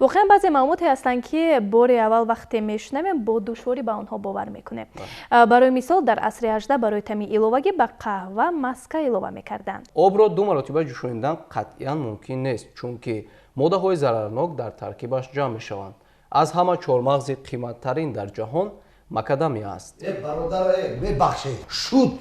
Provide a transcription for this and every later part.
واقعا بعضی معلومات هستند که بار اول وقتی میشنویم با دشواری به آنها باور میکنیم. برای مثال در عصر 18 برای تامین ایلоваги به قهوه مسکه ایلова میکردند. آب را 2 مرتبه جوشاندن قطعا ممکن نیست چون که ماده‌های ضررناک در ترکیبش جمع میشوند. از همه چهارمغز قیمت‌ترین در جهان مکادامیا است. برادر ببخشید شد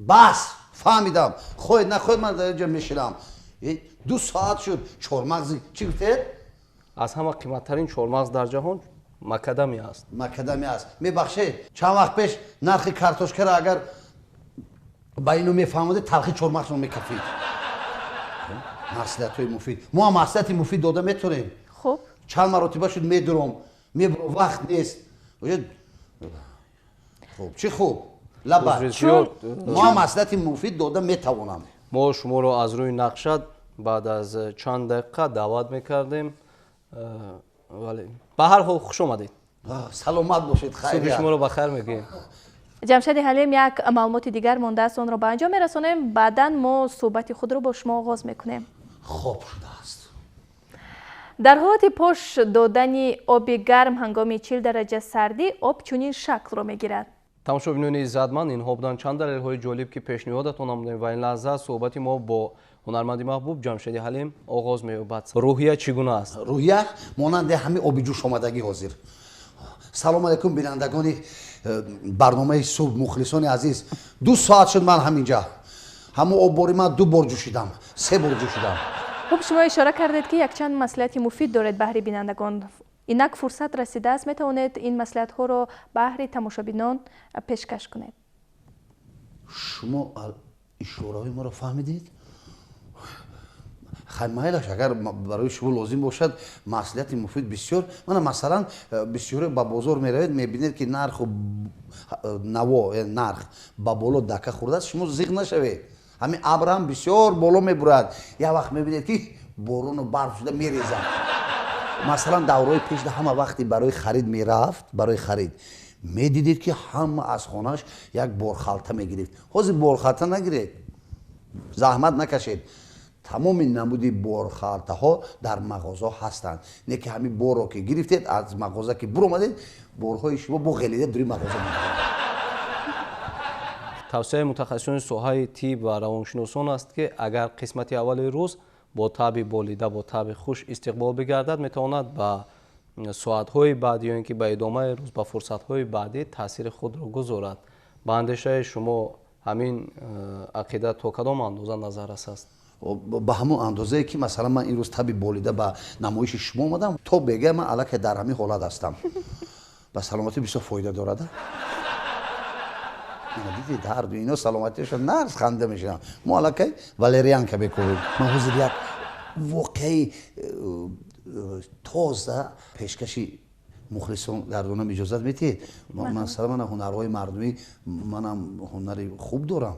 بس فهمیدم خود نخود من در اینجا میشینم 2 ساعت شد چهارمغز چی گفتید؟ از همه قیمت‌ترین چهارمغز در جهان مکادامیا است. مکادامیا است. میبخشید چند وقت پیش نرخ کارتوشکا را اگر با اینو میفهمید تلخی چهارمغز رو میکفید. مصلحت های مفید ما هم مصلحت مفید داده میتونیم. خب چند مرتبه شد میدرم میبرم وقت نیست. خوب چی خوب لبا ما مصلحت مفید داده میتوانم. ما شما رو از روی نقشت بعد از چند دقیقه دعوت میکردیم ولی به هر حال خوش آمدید. سلامت باشید. خیر صبح شما رو بخیر میگیم. جمشید حلیم یک معلومات دیگر مونده است آن را به انجام میرسانیم. بعدا ما صحبت خود را با شما آغاز میکنیم. خوب شده است. در حالت پاش دادن آب گرم هنگام 40 درجه سردی آب چنین شکل را میگیرد. тамошобинони иззатманд инҳо буданд чанд далелҳои ҷолиб ки пешниҳодатон намудем ва ин лаҳза суҳбати мо бо ҳунарманди маҳбуб ҷамшеди ҳалим оғоз меёбад. рӯҳия чӣ гуна аст? рӯҳия монанди ҳамин оби ҷӯш омадагӣ ҳозир. салом алайкум бинандагони барномаи субҳ мухлисони азиз. 2 соат шуд ман ҳаминҷа ҳамун оббори ман 2 бор ҷӯшидам 3 бор ҷӯшидам. خب شما اشاره کردید که یک چند مصلحت مفید دارد بهر بینندگان. اینک فرصت رسیده است میتوانید این مصلحت ها را بهر تماشابینان پیشکش کنید. شما اشاره های ما را فهمیدید؟ خیلی مایلش اگر برای شما لازم باشد مصلحت مفید بسیار من مثلا بسیار با بازار میروید میبینید که نرخ نوا نرخ با بالا دکه خورده است شما زیغ نشوید. همین ابر هم بسیار بالا میبرد یک وقت میبینید که بارون و برف شده میریزد. مثلا دورای پیش همه وقتی برای خرید میرفت برای خرید میدیدید که همه از خانهش یک بارخالته میگرفت. حاضر بارخالته نگیرید زحمت نکشید. تمام نمودی بارخالته ها در مغازه هستند. نه که همین بار رو که گرفتید از مغازه که برو اومدید بارهای شما بغلیده دوری مغازه میگیرید. тавсияи мутахассисони соҳаи тиб ва равоншиносон аст ки агар қисмати аввали рӯз бо таби болида бо таби хуш истиқбол бигардад метавонад ба соатҳои баъди ё ин ки ба идомаи рӯз ба фурсатҳои баъдӣ таъсири худро гузорад. ба андешаи шумо ҳамин ақида то кадом андоза назаррас аст? ба ҳамон андозае ки масалан ман имрӯз таби болида ба намоиши шумо омадам то бега ман аллакай дар ҳамин ҳолат ҳастам. ба саломатӣ бисёр фоида дорад. دیدید هر دو اینا سلامتیشون نرس خنده میشن ما الکی والریانکا بکنیم من حضور یک واقعی تازه پیشکشی مخلصان گردانم اجازت میتید مثلا من هنرهای مردمی منم هنری خوب دارم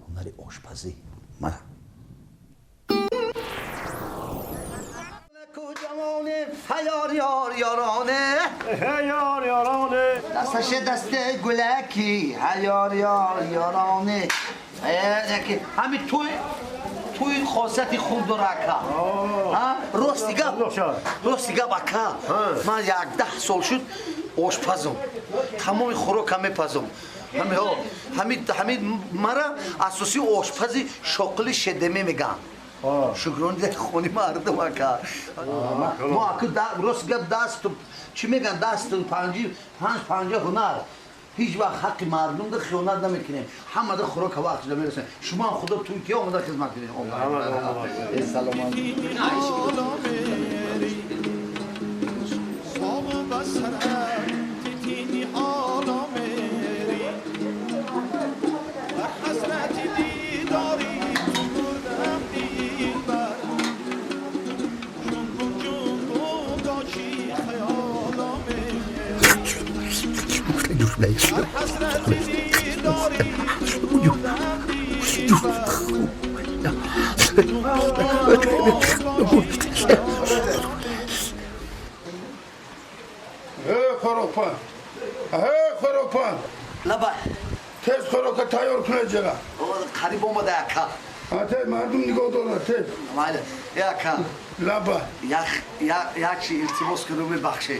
هنری آشپزی من یار یار یارانه یار یارانه دستش دست گلکی یار یار یارانه همین توی خاصیتی خوب داره که راستیگه بکه من 11 سال شد آشپزم تمام خوراک میپزم همین مرا اساسی آشپزی شغل شدمه میگن شکران دیگه خونی مردم اکا ما اکا راست گفت دست چی میگن دست پنجه هنر هیچ وقت حق مردم ده خیانت نمیکنیم همه ده خوراک وقت ده میرسن شما هم خدا توی که آمده خدمت کنید سلام لبا تز خوراک تیار کنه جگه قریب آمده اکا آته مردم نگاه دارن ته مایل یک لبا یک چی التماس کنم بخشه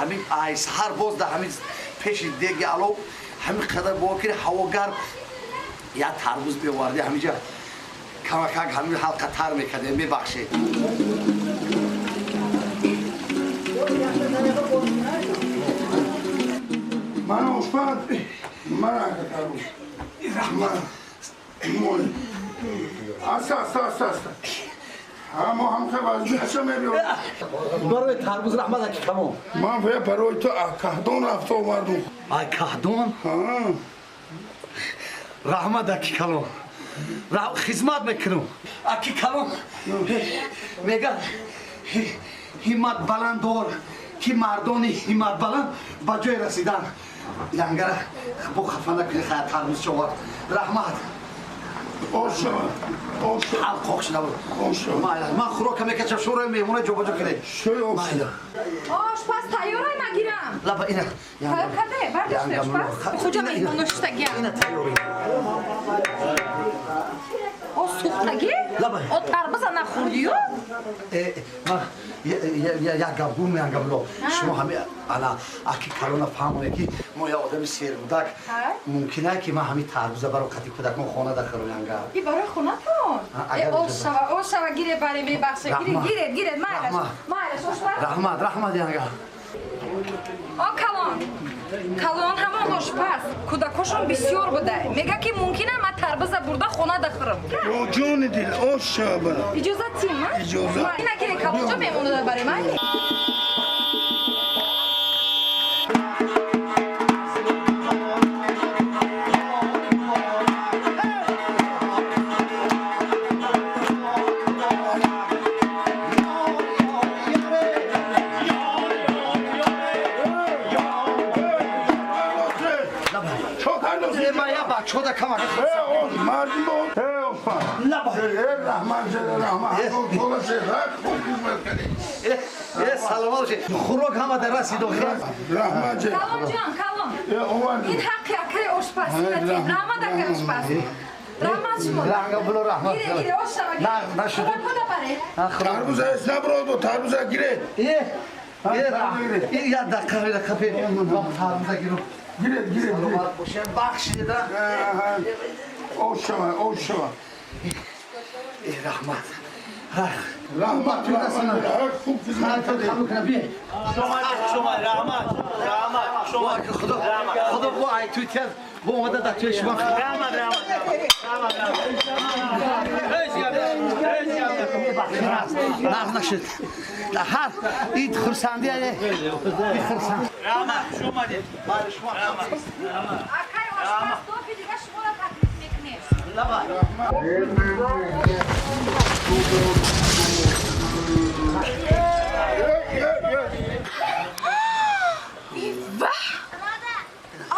همین ایس هر باز ده همین پیش دیگه الو همین قدر باکر هواگرم یا ترمز بیاوردی همینجا کمک همین حلقه تر میکرده میبخشه من آشپز من اگه ترمز من مول است اما هم که وزنیشو میبیارم برای ترمز رحمت اکی کمون من فیه برای تو کهدون رفته آوردم کهدون؟ رحمت اکی کلون خدمت میکنم اکی کلون میگه همت بلند دار که مردانی همت بلند با جای رسیدن لنگره با خفه نکنی خیلی ترمز شوار رحمت حلقاق شده بود من خوراک میکشم شورای میمونه جا بجا کنه آشپز تیاره نگیرم لبا اینه تیار کرده برداشت آشپز کجا میمون نوشتگی اینه تیاری سوختگی؟ او تربز نخوردیو؟ یک گفتگو میانگم لو شما همه انا اکی کلون فهمونه که ما یا آدم سیر بودک ممکنه که ما همین تربوزه برای قطعی کودک ما خانه داخل میانگم ای برای خونه تون؟ او شوا گیره برای میبخشه گیره مایلش آشپز رحمت یانگم کلون همون آشپز کودکاشون بسیار بوده میگه که ممکنه ما تربزه برده خونه داخرم جون دل آش برم اجازه تیم اجازه اینه که کلون جا میمونه برای من شده کمک مردم بود رحمت سلام باشه خوراک همه در رسید رحمت کلون این حقی اکره آشپز رحمت اکره آشپز رحمت شما رحمت گیره آشپز نشده تربوزه است نبراد و تربوزه گیره یک دقیقه تربوزه گیرم گیره بخش دیده آش شما رحمت خوب خدا با ای تویتر با اومده در توی شما نه نشد هر این خرسندی این خرسند اکره آشپز تو که دیگه شما را تکلیف میکنی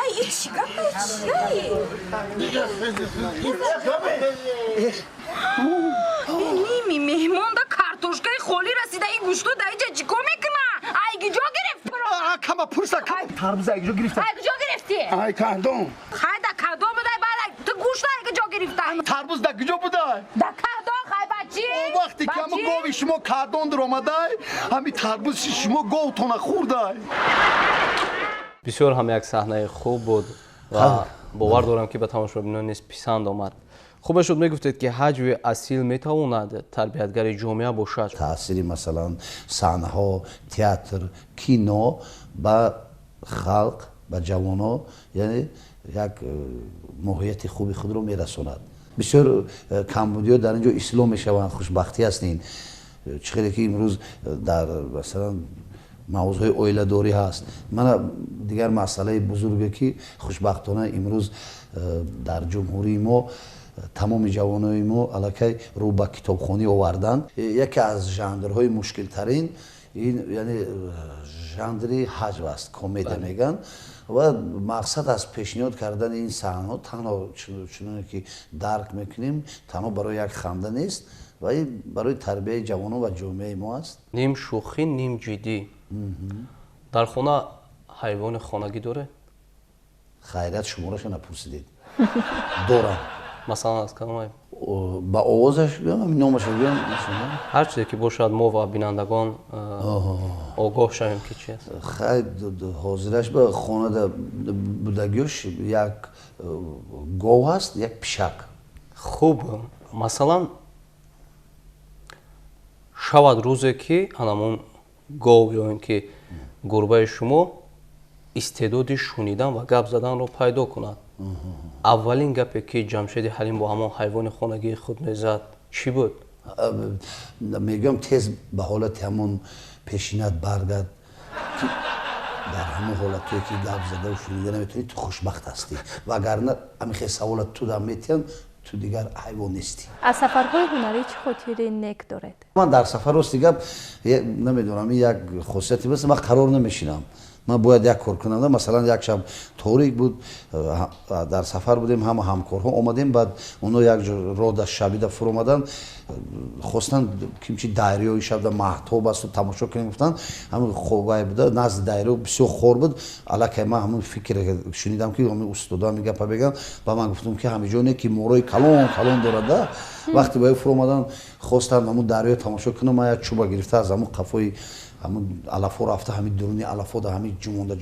ای چیکار نیمی مهمان دا کارتوشکای خالی رسیده این گوشتو دا اینجا چیکار میکنه؟ ای کجا گرفت؟ کما پرسا تربوزه ای کجا گرفته؟ ای کجا گرفتی؟ ای کهدون خیلی دا کدو بوده بعد تو گوشت ای کجا گرفته؟ تربوز در کجا بوده؟ دا کدو خیلی بچی؟ وقتی که همه گاوی شما کردون در آمده همین تربوز شما گاوتون خورده بسیار هم یک صحنه خوب بود و باور دارم که به تماشابینان نیز پسند آمد. خوب شد میگفتید که حجو اصیل میتواند تربیتگر جامعه باشد. تأثیری مثلا صحنه ها تئاتر کینو با خلق با جوانان یعنی یک موقعیت خوبی خود رو میرساند. بسیار کمبودی ها در اینجا اصلاح میشوند خوشبختی هستین چقدر که امروز در مثلا موضوع اویله داری هست من دیگر مسئله بزرگی که خوشبختانه امروز در جمهوری ما تمام جوانای ما الکی رو به کتابخوانی آوردن یکی از ژانرهای مشکل ترین این یعنی ژانری حجو است کمدی میگن و مقصد از پیشنهاد کردن این صحنه تنها چنانه که درک میکنیم تنها برای یک خنده نیست و این برای تربیت جوانان و جامعه ما است نیم شوخی نیم جدی. در خانه حیوان خانگی داره؟ خیرت شمارش نپرسیدید دارم مثلا از کدام ба овозаш биём ҳамин номаш биём ҳар чизе ки бошад мо ва бинандагон огоҳ шавем ки чи аст. хай ҳозираш ба хонада будагиёш як гов ҳаст як пишак. хуб масалан шавад рӯзе ки анамон гов ё ин ки гурбаи шумо истеъдоди шунидан ва гап заданро пайдо кунад, аввалин гапе ки Ҷамшеди Ҳалим бо ҳамон ҳайвони хонагии худ мезад чӣ буд? мегӯям тез ба ҳолати ҳамон пешинат баргард ки дар ҳамон ҳолатое ки гап задаvu шунида наметавонӣ ту хушбахт ҳастӣ вагарна ҳамин савола ту дам метиҳам ту дигар ҳайвон нестӣ. аз сафарҳои ҳунарӣ чӣ хотири нек доред? ман дар сафар рости гап намедонам ин як хусусияти баст ман қарор намешинам. ман бояд як кор кунам масалан як шаб торик буд дар сафар будем ҳама ҳамкорҳо омадем баъд оно як ҷо роҳ да шабида фуромадан хостан кимчи дайраҳои шабда маҳтоб асту тамошо кунем гуфтан ҳамин хобае буда назди дайраҳо бисёр хор буд аллакай ман ҳамин фикр шунидам ки ҳамин устода ҳамин гапа мегӯям ба ман гуфтам ки ҳамин ҷо не ки морои калон калон дорад да вақте ба ё фуромадан хостан ҳамин дайраҳо тамошо кунам ман як чӯба гирифта аз ҳамин қафои ҳамин алафо рафта ҳамин дуруни алафо да ҳамин ҷумонда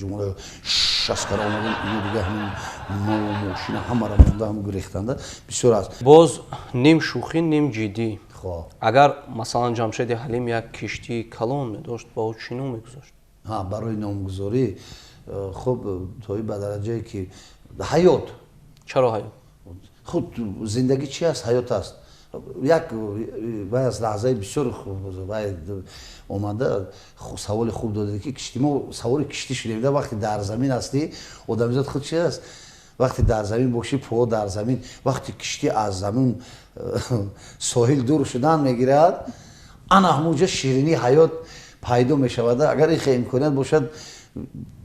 шаскара омадем ину дига ҳамин мошина ҳамара монда ҳамин гурехтанда бисёр аст. боз ним шӯхӣ ним ҷиддӣ. Хоб агар масалан Ҷамшеди Ҳалим як киштии калон медошт ба ӯ чӣ ном мегузошт? барои номгузорӣ хуб тои ба дараҷае ки ҳаёт. чаро ҳаёт? худ зиндагӣ чи аст ҳаёт аст. як вай аз лаҳзаи бисёр вай омада саволи хуб додади ки кишти мо савори киштӣ шудем да вақте дар замин ҳастӣ одамизод худ чи аст вақте дар замин бошӣ по дар замин вақте киштӣ аз замин соҳил дур шудан мегирад ана ҳамонҷо ширинии ҳаёт пайдо мешавад. агар ин имконият бошад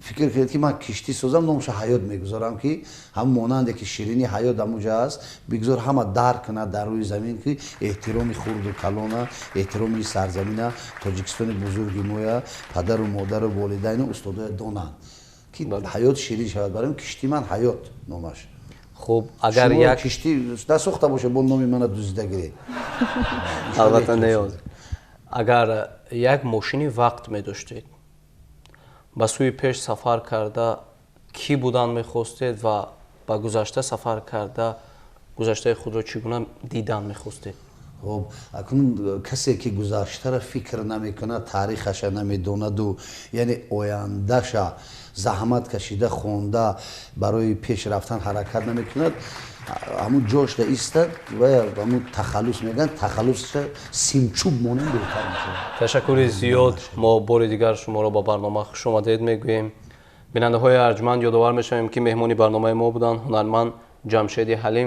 фикр кунед ки ман киштӣ созам номаша ҳаёт мегузорам ки ҳамон монанде ки ширини ҳаёт ҳамонҷо аст бигзор ҳама дарк кунад дар рӯи замин ки эҳтироми хурду калона эҳтироми сарзамина тоҷикистони бузурги моя падару модару волидайну устодоя донанд ки ҳаёт ширин шавад. барои киштии ман ҳаёт номаш. хуб агар як киштӣ насохта боша бо номи мана дузида гиред албатта неёз. агар як мошини вақт медоштед ба сӯи пеш сафар карда кӣ будан мехостед ва ба гузашта сафар карда гузаштаи худро чӣ гуна дидан мехостед? хоб акнун касе ки гузаштара фикр намекунад таърихаша намедонаду яъне ояндаша заҳмат кашида хонда барои пеш рафтан ҳаракат намекунад ҳамун ҷошда истад ва ҳамун тахаллус мегӯянд тахаллусша симчӯб монанд беҳтар мешавад. ташаккури зиёд. мо бори дигар шуморо ба барнома хушомадед мегӯем. бинандаҳои арҷманд ёдовар мешавем ки меҳмони барномаи мо буданд ҳунарманд Ҷамшеди Ҳалим.